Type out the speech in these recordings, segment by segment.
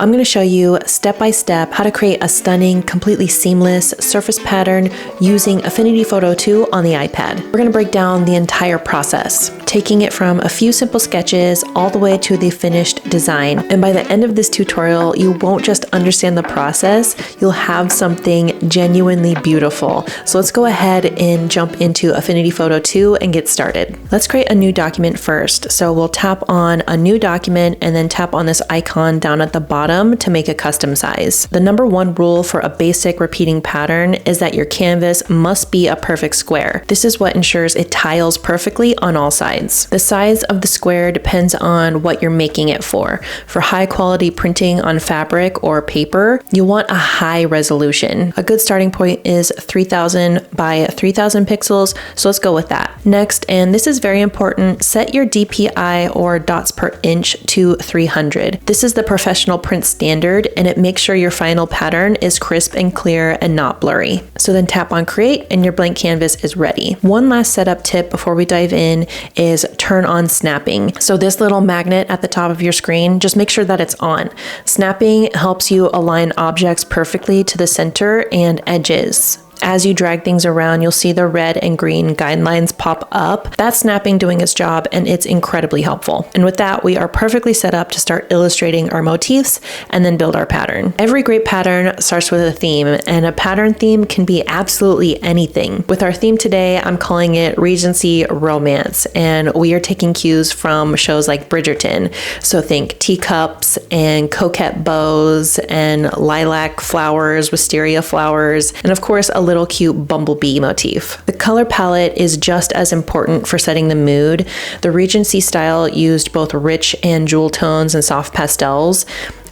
I'm going to show you step by step how to create a stunning, completely seamless surface pattern using Affinity Photo 2 on the iPad. We're going to break down the entire process, taking it from a few simple sketches all the way to the finished design. And by the end of this tutorial, you won't just understand the process, you'll have something genuinely beautiful. So let's go ahead and jump into Affinity Photo 2 and get started. Let's create a new document first. So we'll tap on a new document and then tap on this icon down at the bottom to make a custom size. The number one rule for a basic repeating pattern is that your canvas must be a perfect square. This is what ensures it tiles perfectly on all sides. The size of the square depends on what you're making it for. For high quality printing on fabric or paper, you want a high resolution. A good starting point is 3000 by 3000 pixels, so let's go with that. Next, and this is very important, set your DPI or dots per inch to 300. This is the professional print standard and it makes sure your final pattern is crisp and clear and not blurry. So then tap on create and your blank canvas is ready. One last setup tip before we dive in is turn on snapping. So this little magnet at the top of your screen, just make sure that it's on. Snapping helps you align objects perfectly to the center and edges. As you drag things around, you'll see the red and green guidelines pop up. That's snapping doing its job and it's incredibly helpful. And with that, we are perfectly set up to start illustrating our motifs and then build our pattern. Every great pattern starts with a theme, and a pattern theme can be absolutely anything. With our theme today, I'm calling it Regency Romance, and we are taking cues from shows like Bridgerton. So think teacups and coquette bows and lilac flowers, wisteria flowers, and of course a little cute bumblebee motif. The color palette is just as important for setting the mood. The Regency style used both rich and jewel tones and soft pastels.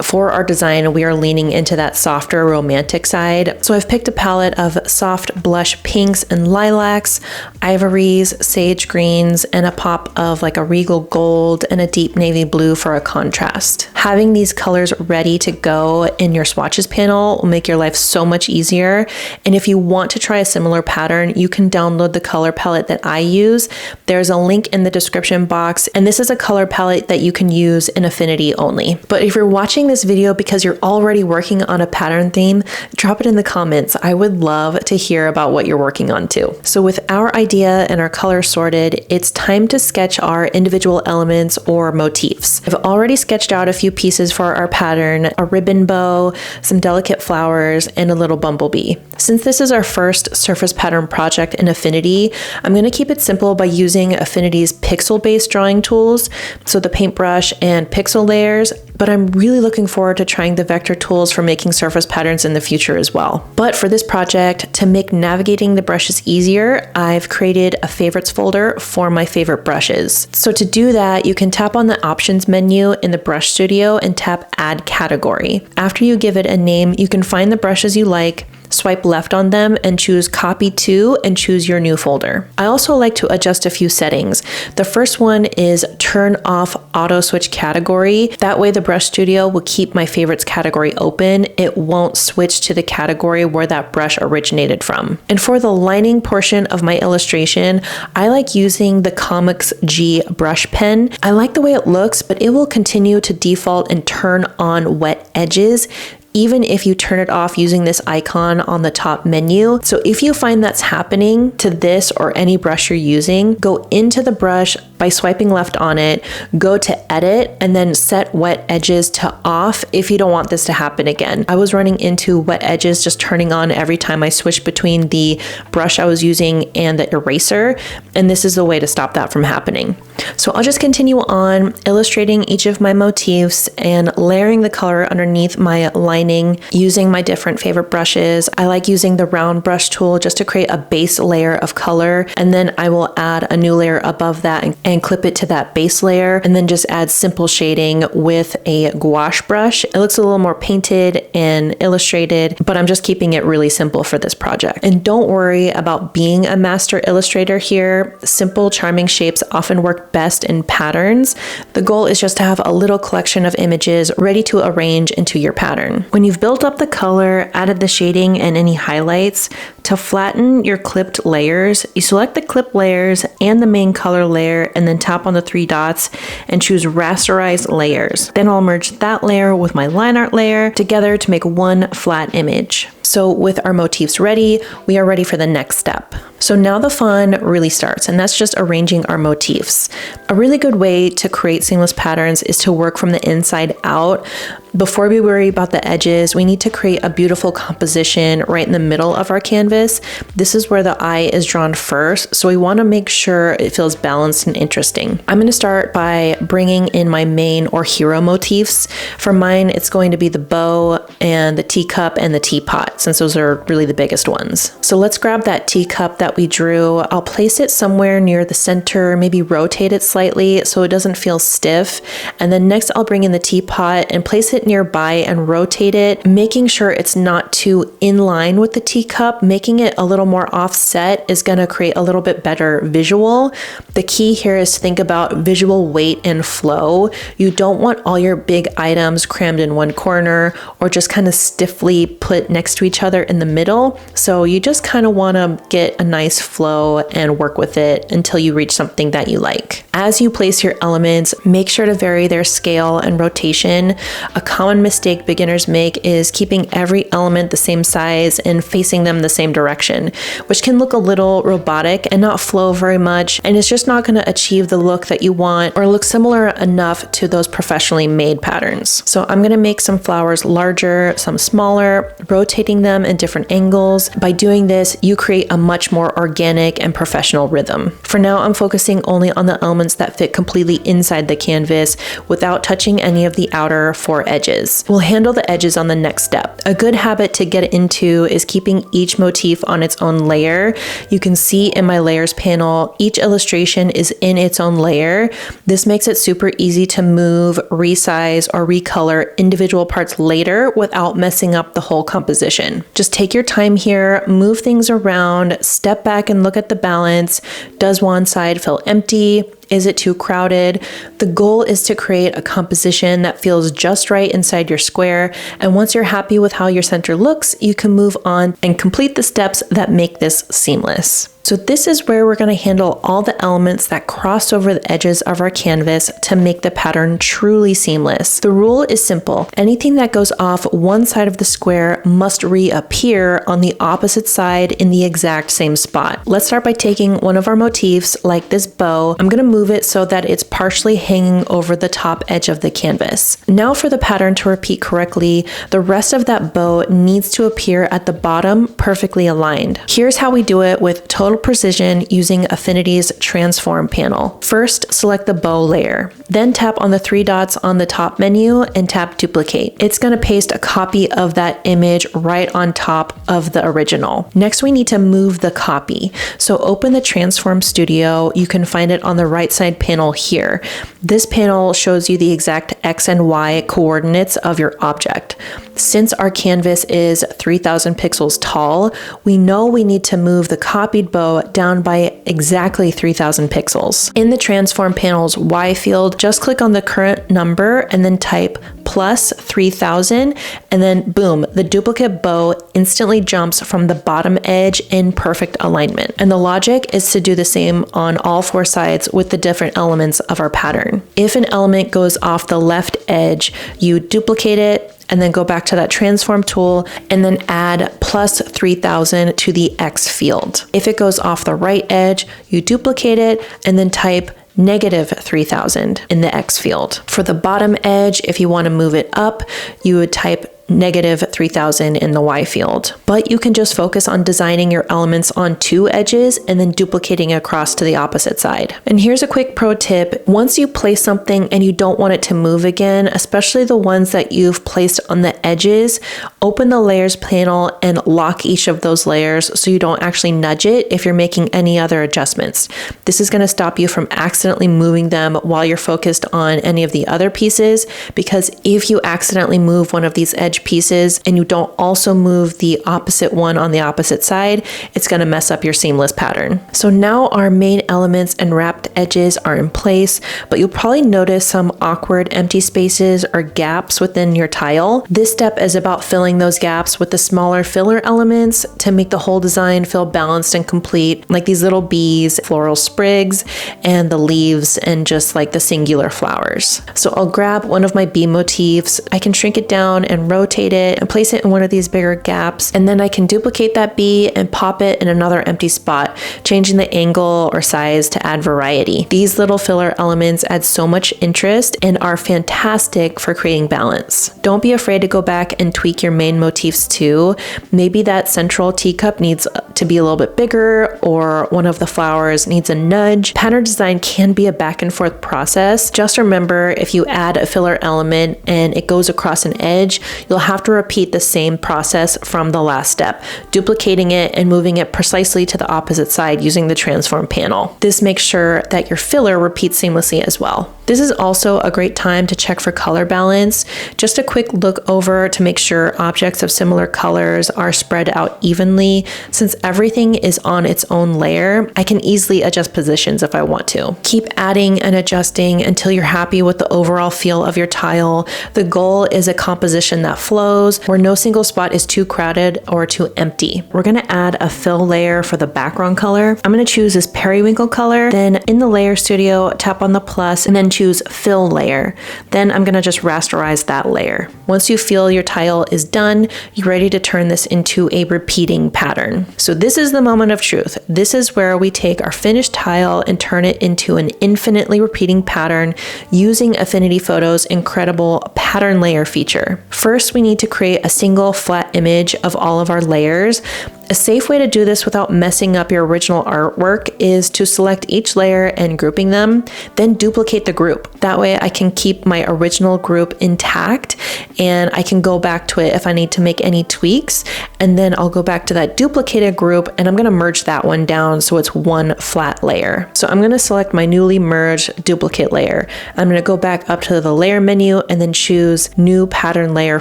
For our design, we are leaning into that softer romantic side. So I've picked a palette of soft blush pinks and lilacs, ivories, sage greens, and a pop of like a regal gold and a deep navy blue for a contrast. Having these colors ready to go in your swatches panel will make your life so much easier. And if you want to try a similar pattern, you can download the color palette that I use. There's a link in the description box, and this is a color palette that you can use in Affinity only. But if you're watching this video because you're already working on a pattern theme, drop it in the comments. I would love to hear about what you're working on too. So with our idea and our colors sorted, it's time to sketch our individual elements or motifs. I've already sketched out a few pieces for our pattern, a ribbon bow, some delicate flowers, and a little bumblebee. Since this is our first surface pattern project in Affinity, I'm going to keep it simple by using Affinity's pixel-based drawing tools, so the paintbrush and pixel layers, but I'm really looking forward to trying the vector tools for making surface patterns in the future as well. But for this project, to make navigating the brushes easier, I've created a favorites folder for my favorite brushes. So to do that, you can tap on the options menu in the Brush Studio and tap Add Category. After you give it a name, you can find the brushes you like, swipe left on them and choose Copy To and choose your new folder. I also like to adjust a few settings. The first one is turn off auto switch category. That way the Brush Studio will keep my favorites category open. It won't switch to the category where that brush originated from. And for the lining portion of my illustration, I like using the Comics G brush pen. I like the way it looks, but it will continue to default and turn on wet edges even if you turn it off using this icon on the top menu. So if you find that's happening to this or any brush you're using, go into the brush by swiping left on it, go to edit, and then set wet edges to off if you don't want this to happen again. I was running into wet edges just turning on every time I switched between the brush I was using and the eraser, and this is the way to stop that from happening. So I'll just continue on illustrating each of my motifs and layering the color underneath my lining using my different favorite brushes. I like using the round brush tool just to create a base layer of color, and then I will add a new layer above that and clip it to that base layer, and then just add simple shading with a gouache brush. It looks a little more painted and illustrated, but I'm just keeping it really simple for this project. And don't worry about being a master illustrator here. Simple, charming shapes often work work best in patterns. The goal is just to have a little collection of images ready to arrange into your pattern. When you've built up the color, added the shading and any highlights, to flatten your clipped layers, you select the clip layers and the main color layer and then tap on the 3 dots and choose rasterize layers. Then I'll merge that layer with my line art layer together to make one flat image. So with our motifs ready, we are ready for the next step. So now the fun really starts, and that's just arranging our motifs. A really good way to create seamless patterns is to work from the inside out. Before we worry about the edges, we need to create a beautiful composition right in the middle of our canvas. This is where the eye is drawn first, so we want to make sure it feels balanced and interesting. I'm going to start by bringing in my main or hero motifs. For mine, it's going to be the bow and the teacup and the teapot, since those are really the biggest ones. So let's grab that teacup that we drew. I'll place it somewhere near the center, maybe rotate it slightly so it doesn't feel stiff. And then next I'll bring in the teapot and place it nearby and rotate it, making sure it's not too in line with the teacup. Making it a little more offset is going to create a little bit better visual. The key here is to think about visual weight and flow. You don't want all your big items crammed in one corner or just kind of stiffly put next to each other in the middle. So you just kind of want to get a nice flow and work with it until you reach something that you like. As you place your elements, make sure to vary their scale and rotation. A common mistake beginners make is keeping every element the same size and facing them the same direction, which can look a little robotic and not flow very much, and it's just not going to achieve the look that you want or look similar enough to those professionally made patterns. So I'm going to make some flowers larger, some smaller, rotating them in different angles. By doing this, you create a much more organic and professional rhythm. For now, I'm focusing only on the elements that fit completely inside the canvas without touching any of the outer 4 edges. We'll handle the edges on the next step. A good habit to get into is keeping each motif on its own layer. You can see in my layers panel, each illustration is in its own layer. This makes it super easy to move, resize, or recolor individual parts later without messing up the whole composition. Just take your time here, move things around, step back and look at the balance. Does one side feel empty? Is it too crowded? The goal is to create a composition that feels just right inside your square. And once you're happy with how your center looks, you can move on and complete the steps that make this seamless. So this is where we're going to handle all the elements that cross over the edges of our canvas to make the pattern truly seamless. The rule is simple. Anything that goes off one side of the square must reappear on the opposite side in the exact same spot. Let's start by taking one of our motifs, like this bow. I'm going to move it so that it's partially hanging over the top edge of the canvas. Now for the pattern to repeat correctly, the rest of that bow needs to appear at the bottom perfectly aligned. Here's how we do it with total precision using Affinity's transform panel. First, select the bow layer. Then tap on the 3 dots on the top menu and tap duplicate. It's going to paste a copy of that image right on top of the original. Next, we need to move the copy. So open the Transform Studio. You can find it on the right side panel here. This panel shows you the exact X and Y coordinates of your object. Since our canvas is 3000 pixels tall, we know we need to move the copied bow down by exactly 3000 pixels. In the transform panel's Y field, just click on the current number and then type plus 3000, and then boom, the duplicate bow instantly jumps from the bottom edge in perfect alignment. And the logic is to do the same on all 4 sides with the different elements of our pattern. If an element goes off the left edge, you duplicate it and then go back to that transform tool and then add plus 3000 to the X field. If it goes off the right edge, you duplicate it and then type negative 3000 in the X field. For the bottom edge, if you want to move it up, you would type negative 3000 in the Y field. But you can just focus on designing your elements on 2 edges and then duplicating across to the opposite side. And here's a quick pro tip. Once you place something and you don't want it to move again, especially the ones that you've placed on the edges, open the layers panel and lock each of those layers so you don't actually nudge it if you're making any other adjustments. This is going to stop you from accidentally moving them while you're focused on any of the other pieces, because if you accidentally move one of these edge edge pieces and you don't also move the opposite one on the opposite side, it's going to mess up your seamless pattern. So now our main elements and wrapped edges are in place, but you'll probably notice some awkward empty spaces or gaps within your tile. This step is about filling those gaps with the smaller filler elements to make the whole design feel balanced and complete, like these little bees, floral sprigs, and the leaves, and just like the singular flowers. So I'll grab one of my bee motifs. I can shrink it down and rotate it and place it in one of these bigger gaps, and then I can duplicate that bee and pop it in another empty spot, changing the angle or size to add variety. These little filler elements add so much interest and are fantastic for creating balance. Don't be afraid to go back and tweak your main motifs too. Maybe that central teacup needs to be a little bit bigger, or one of the flowers needs a nudge. Pattern design can be a back and forth process. Just remember, if you add a filler element and it goes across an edge, you'll have to repeat the same process from the last step, duplicating it and moving it precisely to the opposite side using the transform panel. This makes sure that your filler repeats seamlessly as well. This is also a great time to check for color balance. Just a quick look over to make sure objects of similar colors are spread out evenly. Since everything is on its own layer, I can easily adjust positions if I want to. Keep adding and adjusting until you're happy with the overall feel of your tile. The goal is a composition that flows, where no single spot is too crowded or too empty. We're gonna add a fill layer for the background color. I'm gonna choose this periwinkle color. Then in the layer studio, tap on the plus and then choose fill layer. Then I'm gonna just rasterize that layer. Once you feel your tile is done, you're ready to turn this into a repeating pattern. So this is the moment of truth. This is where we take our finished tile and turn it into an infinitely repeating pattern using Affinity Photo's incredible pattern layer feature. First, we need to create a single flat image of all of our layers. A safe way to do this without messing up your original artwork is to select each layer and grouping them, then duplicate the group. That way I can keep my original group intact and I can go back to it if I need to make any tweaks. And then I'll go back to that duplicated group and I'm gonna merge that one down so it's one flat layer. So I'm gonna select my newly merged duplicate layer. I'm gonna go back up to the layer menu and then choose new pattern layer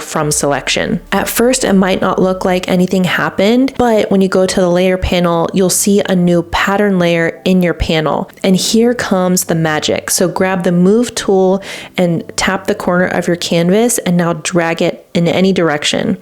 from selection. At first, it might not look like anything happened, but when you go to the layer panel, you'll see a new pattern layer in your panel. And here comes the magic. So grab the move tool and tap the corner of your canvas and now drag it in any direction.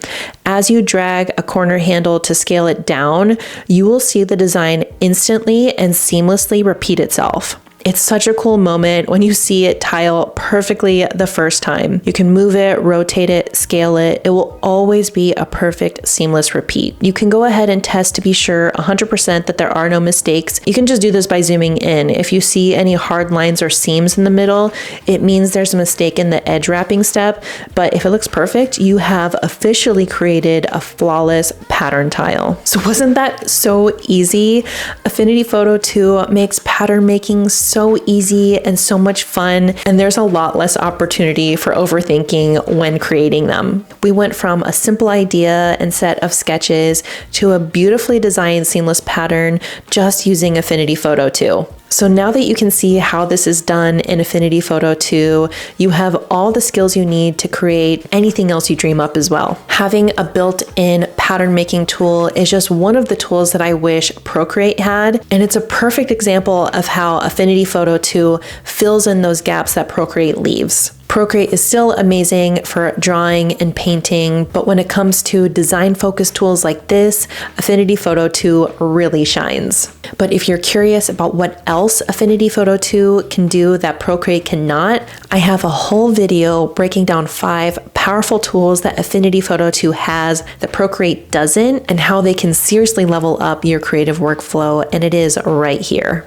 As you drag a corner handle to scale it down, you will see the design instantly and seamlessly repeat itself. It's such a cool moment when you see it tile perfectly the first time. You can move it, rotate it, scale it. It will always be a perfect seamless repeat. You can go ahead and test to be sure 100% that there are no mistakes. You can just do this by zooming in. If you see any hard lines or seams in the middle, it means there's a mistake in the edge wrapping step. But if it looks perfect, you have officially created a flawless pattern tile. So wasn't that so easy? Affinity Photo 2 makes pattern making so easy and so much fun, and there's a lot less opportunity for overthinking when creating them. We went from a simple idea and set of sketches to a beautifully designed seamless pattern just using Affinity Photo 2. So now that you can see how this is done in Affinity Photo 2, you have all the skills you need to create anything else you dream up as well. Having a built-in pattern making tool is just one of the tools that I wish Procreate had, and it's a perfect example of how Affinity Photo 2 fills in those gaps that Procreate leaves. Procreate is still amazing for drawing and painting, but when it comes to design-focused tools like this, Affinity Photo 2 really shines. But if you're curious about what else Affinity Photo 2 can do that Procreate cannot, I have a whole video breaking down 5 powerful tools that Affinity Photo 2 has that Procreate doesn't, and how they can seriously level up your creative workflow, and it is right here.